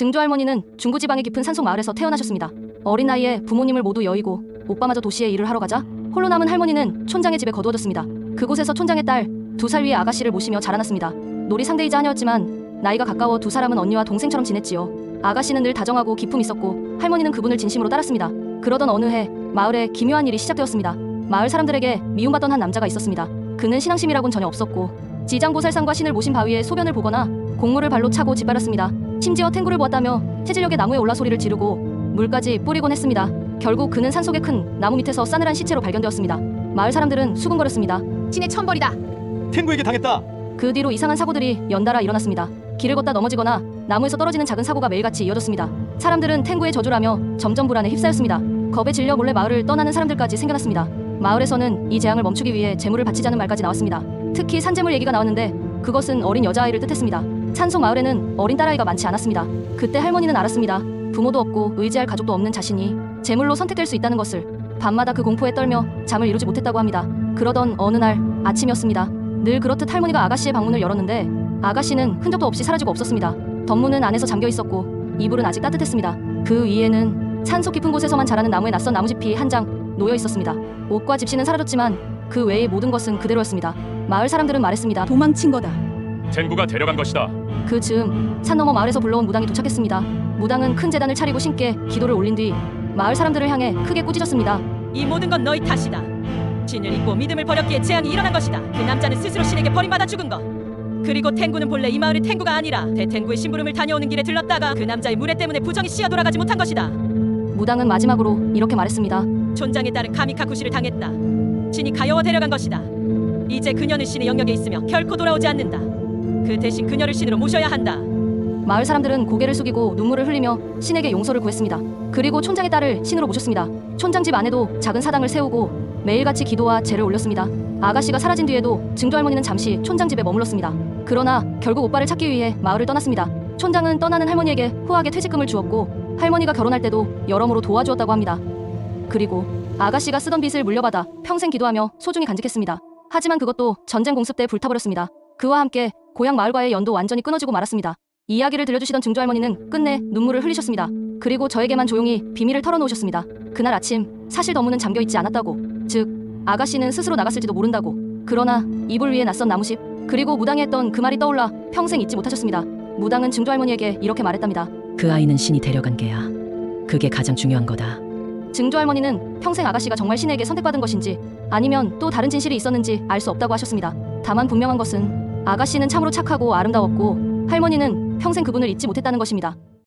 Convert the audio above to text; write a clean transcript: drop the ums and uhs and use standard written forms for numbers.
증조할머니는 중부지방의 깊은 산속 마을에서 태어나셨습니다. 어린 나이에 부모님을 모두 여의고 오빠마저 도시에 일을 하러 가자 홀로 남은 할머니는 촌장의 집에 거두어졌습니다. 그곳에서 촌장의 딸 2살 위의 아가씨를 모시며 자라났습니다. 놀이 상대이자 하녀였지만 나이가 가까워 두 사람은 언니와 동생처럼 지냈지요. 아가씨는 늘 다정하고 기품이 있었고 할머니는 그분을 진심으로 따랐습니다. 그러던 어느 해 마을에 기묘한 일이 시작되었습니다. 마을 사람들에게 미움받던 한 남자가 있었습니다. 그는 신앙심이라곤 전혀 없었고 지장보살상과 신을 모신 바위에 소변을 보거나 곡물을 발로 차고 짓밟았습니다. 심지어 탱구를 보았다며 체질력의 나무에 올라 소리를 지르고 물까지 뿌리곤 했습니다. 결국 그는 산속의 큰 나무 밑에서 싸늘한 시체로 발견되었습니다. 마을 사람들은 수군거렸습니다. 신의 천벌이다. 탱구에게 당했다. 그 뒤로 이상한 사고들이 연달아 일어났습니다. 길을 걷다 넘어지거나 나무에서 떨어지는 작은 사고가 매일같이 이어졌습니다. 사람들은 탱구의 저주라며 점점 불안에 휩싸였습니다. 겁에 질려 몰래 마을을 떠나는 사람들까지 생겨났습니다. 마을에서는 이 재앙을 멈추기 위해 재물을 바치자는 말까지 나왔습니다. 특히 산재물 얘기가 나왔는데 그것은 어린 여자아이를 뜻했습니다. 산속 마을에는 어린 딸아이가 많지 않았습니다. 그때 할머니는 알았습니다. 부모도 없고 의지할 가족도 없는 자신이 재물로 선택될 수 있다는 것을. 밤마다 그 공포에 떨며 잠을 이루지 못했다고 합니다. 그러던 어느 날 아침이었습니다. 늘 그렇듯 할머니가 아가씨의 방문을 열었는데 아가씨는 흔적도 없이 사라지고 없었습니다. 덧문은 안에서 잠겨 있었고 이불은 아직 따뜻했습니다. 그 위에는 산속 깊은 곳에서만 자라는 나무의 낯선 나무짚이 한 장 놓여 있었습니다. 옷과 집시는 사라졌지만 그 외의 모든 것은 그대로였습니다. 마을 사람들은 말했습니다. 도망친 거다. 탱구가 데려간 것이다. 그 즈음 산 너머 마을에서 불러온 무당이 도착했습니다. 무당은 큰 제단을 차리고 신께 기도를 올린 뒤 마을 사람들을 향해 크게 꾸짖었습니다. 이 모든 건 너희 탓이다. 진을 잊고 믿음을 버렸기에 재앙이 일어난 것이다. 그 남자는 스스로 신에게 버림받아 죽은 것. 그리고 탱구는 본래 이 마을의 탱구가 아니라 대탱구의 심부름을 다녀오는 길에 들렀다가 그 남자의 무례 때문에 부정이 씌어 돌아가지 못한 것이다. 무당은 마지막으로 이렇게 말했습니다. 촌장의 딸은 카미카쿠시를 당했다. 신이 가여워 데려간 것이다. 이제 그녀는 신의 영역에 있으며 결코 돌아오지 않는다. 그 대신 그녀를 신으로 모셔야 한다. 마을 사람들은 고개를 숙이고 눈물을 흘리며 신에게 용서를 구했습니다. 그리고 촌장의 딸을 신으로 모셨습니다. 촌장 집 안에도 작은 사당을 세우고 매일같이 기도와 제를 올렸습니다. 아가씨가 사라진 뒤에도 증조할머니는 잠시 촌장 집에 머물렀습니다. 그러나 결국 오빠를 찾기 위해 마을을 떠났습니다. 촌장은 떠나는 할머니에게 후하게 퇴직금을 주었고 할머니가 결혼할 때도 여러모로 도와주었다고 합니다. 그리고 아가씨가 쓰던 빚을 물려받아 평생 기도하며 소중히 간직했습니다. 하지만 그것도 전쟁 공습 때 불타버렸습니다. 그와 함께 고향 마을과의 연도 완전히 끊어지고 말았습니다. 이야기를 들려주시던 증조할머니는 끝내 눈물을 흘리셨습니다. 그리고 저에게만 조용히 비밀을 털어놓으셨습니다. 그날 아침 사실 덧문은 잠겨있지 않았다고, 즉 아가씨는 스스로 나갔을지도 모른다고. 그러나 이불 위에 낯선 나무집, 그리고 무당이 했던 그 말이 떠올라 평생 잊지 못하셨습니다. 무당은 증조할머니에게 이렇게 말했답니다. 그 아이는 신이 데려간 개야. 그게 가장 중요한 거다. 증조할머니는 평생 아가씨가 정말 신에게 선택받은 것인지 아니면 또 다른 진실이 있었는지 알 수 없다고 하셨습니다. 다만 분명한 것은 아가씨는 참으로 착하고 아름다웠고 할머니는 평생 그분을 잊지 못했다는 것입니다.